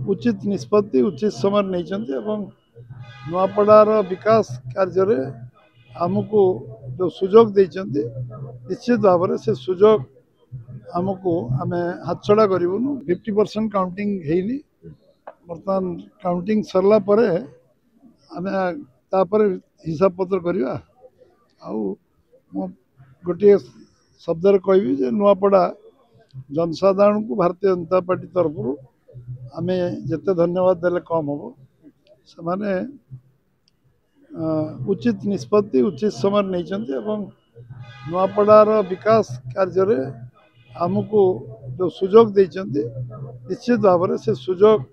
उचित निष्पत्ति उचित समय नहीं नुआपड़ार विकास कार्य आमको जो सुजोग देते निश्चित भाव में से सुजोग आमको आम हाथ छड़ा करूँ 50% काउंटिंग है बर्तमान काउंटिंग सरला परे आम तापर हिसाब पत्र करवा गोटे शब्द कहि नुआपड़ा जनसाधारण को भारतीय जनता पार्टी तरफ आम जिते धन्यवाद देले कम हम से उचित निष्पत्ति उचित समय नहीं नुआपड़ार विकास कार्य आमको जो सुजोग देते निश्चित भाव में से सुजोग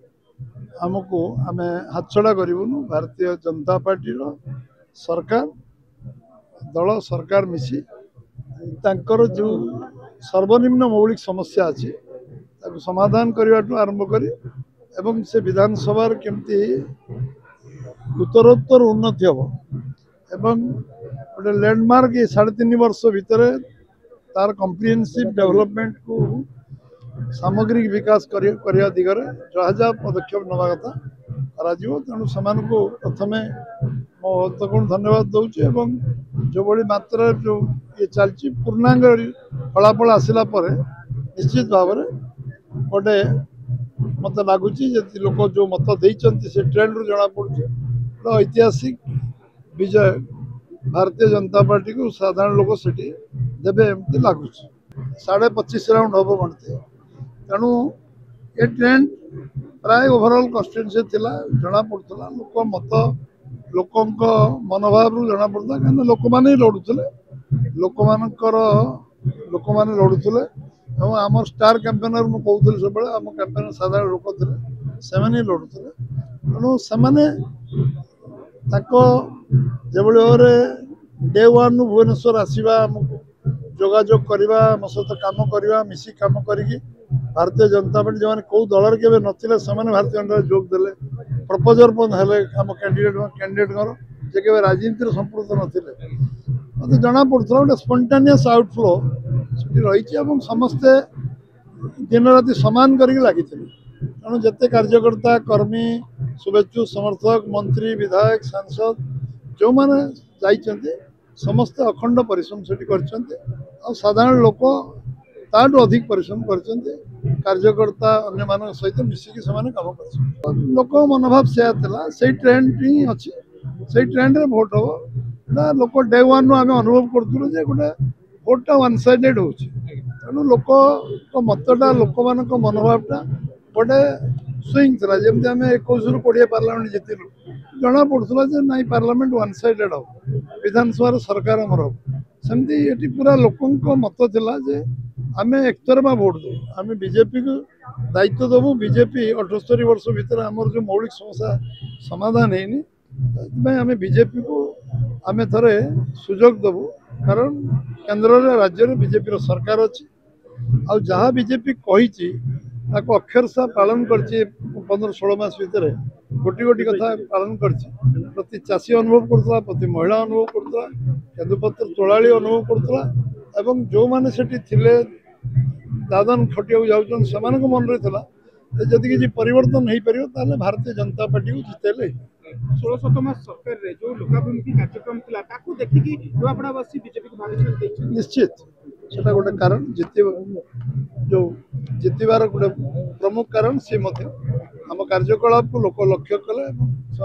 आमको आम हाथ छड़ा करूँ भारतीय जनता पार्टी सरकार दल सरकार मिसी तांकर जो सर्वनिम्न मौलिक समस्या अच्छी समाधान करने आरंभ कर एवं से विधानसभा केमती उत्तरोत्तर उन्नति हम एवं गोटे लैंडमार्क ये 3.5 वर्ष भितर तार कम्प्रिहेन्सिव डेवलपमेंट को सामग्रिक विकास करने दिगरे जहाँ जहाँ पदक्षेप नवा कथा तेणु से प्रथम मो गुण धन्यवाद दूचे जो बड़ी मात्रा जो ये चलती पूर्णांग फलाफल आसला निश्चित भाव में गोटे मत लगुच लोक जो मत देते से ट्रेंड रु जना पड़े ऐतिहासिक विजय भारतीय जनता पार्टी को साधारण लोक से देवे एमती लगुच 25.5 राउंड हम गणती तेणु ये ट्रेंड प्राय ओभरऑल कन्स्टिट्यूएंसी थिला जना पड़ता लोक मत लोक मनोभाव रु जना पड़ता कहीं लोक मैंने लड़ुले लोक मैंने लड़ुले आम स्टार कैंपेनर मुझे कहूली सब आम कैंपेनर साधारण लोक थे से लड़ुले तेणु से भाव डे वन भुवनेश्वर आसवा जोगाजोग करवा आम सहित कम करवा मिसी कम कर भारतीय जनता पार्टी जो कौ दल के नथिले भारतीय जनता जोग देले प्रपोजर हेले आम कैंडिडेट जे के राजनीति संपृक्त नथिले मत जना पड़ता गोटे स्पंटानियस आउटफ्लो रही समस्ते दिन राति सामान करके लगी तेणु जिते कार्यकर्ता कर्मी शुभेच्छु समर्थक मंत्री विधायक सांसद जो मैंने जाइए समस्ते अखंड परिश्रम से साधारण लोक ताठू अधिक परिश्रम करते कार्यकर्ता अन्य मान सहित मिसिकी से कम कर लोक मनोभाव से ट्रेंड ही अच्छी से ट्रेंड रे भोट हम लोक डे वन आम अनुभव करूँ गोटे भोटा वन साइडेड हो तेणु लोक मतटा लोक मान मनोभावटा गोटे स्विंग था जमी आम 21 ରୁ 20 पार्लियामेंट जीतलु जना पड़ूला ना पार्लियामेंट वन साइडेड हम विधानसभा सरकार आमर हम सेमती ये पूरा लोक मत थिला जे आम एकतरफा भोट दो आम बीजेपी को दायित्व देवु बीजेपी 78 वर्ष भितर आमर जो मौलिक समस्या समाधान है आम बीजेपी को आम थे सुजोग देवु कारण केन्द्र राज्य में बीजेपी सरकार अच्छी आ जहाँ बीजेपी कही अक्षरशः पालन कर 15-16 मास भितर गोटी गोटी कथा पालन कर प्रति चाषी अनुभव करता प्रति महिला अनुभव करता केन्दुपत्र तोलाड़ी अनुभव करता एवं जो मैंने थे दादन खटिया जाऊँ से मन रही जदि किसी परिवर्तन हो पार भारतीय जनता पार्टी को जितेले 16 मास सरकार जो लोकाभिमुखी कार्यक्रम देखिकी नुआपड़ावासी बीजेपी को निश्चित से गोटे कारण जो जितबार गोटे प्रमुख कारण सी आम कार्यकलाप को लोक लक्ष्य कले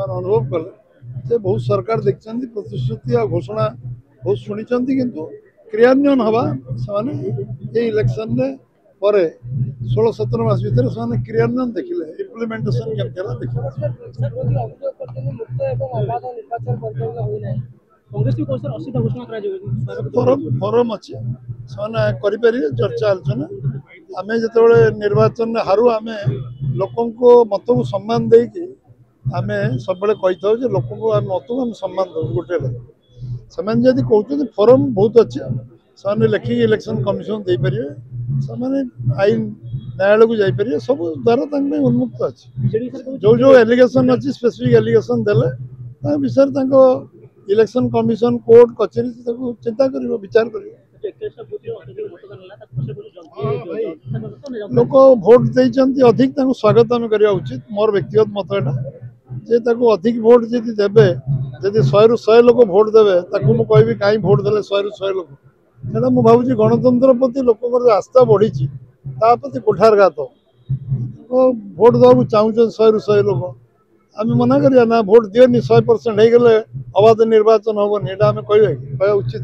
अनुभव कले से बहुत सरकार देखते प्रतिश्रुति और घोषणा बहुत शुणी किंतु क्रियान्वयन हवा से इलेक्शन पर 16-17 मास भितर से क्रियान्वयन देखिले इम्प्लीमेंटेशन केमती देखिए फोरम अच्छे से चर्चा आलोचना आम जो निर्वाचन हारू आम लोक मत को सम्मान देकी आम सब कही था लोक मत को आम सम्मान दो गोटे से कहते फोरम बहुत अच्छे से लिखिक इलेक्शन कमिशन दे पारे से आईन न्यायालय को जापर सब द्वारा उन्मुक्त अच्छे जो जो एलिगेशन अच्छी स्पेसिफिक एलिगेशन देले विषय इलेक्शन कमिशन कोर्ट कचेरी चिंता कर विचार कर लोक भोट देइचंती अधिक तांको स्वागत आम करवा उचित मोर व्यक्तिगत मत एटा जे ताको अधिक भोट जदि देबे जदि 100 रु 100 लोक भोट देबे ताको मु कहबी काई भोट देले 100 रु 100 लोक सेटा मु भाबुची गणतंत्र प्रति लोककर आस्था बढ़ीची ता प्रति कुठारघात भोट देवाक चाहूछन 100 रु 100 लोक आम मना करिया ना भोट दियोनी 100% हो गले अबाध निर्वाचन हेबनी एटा आम कहबा उचित।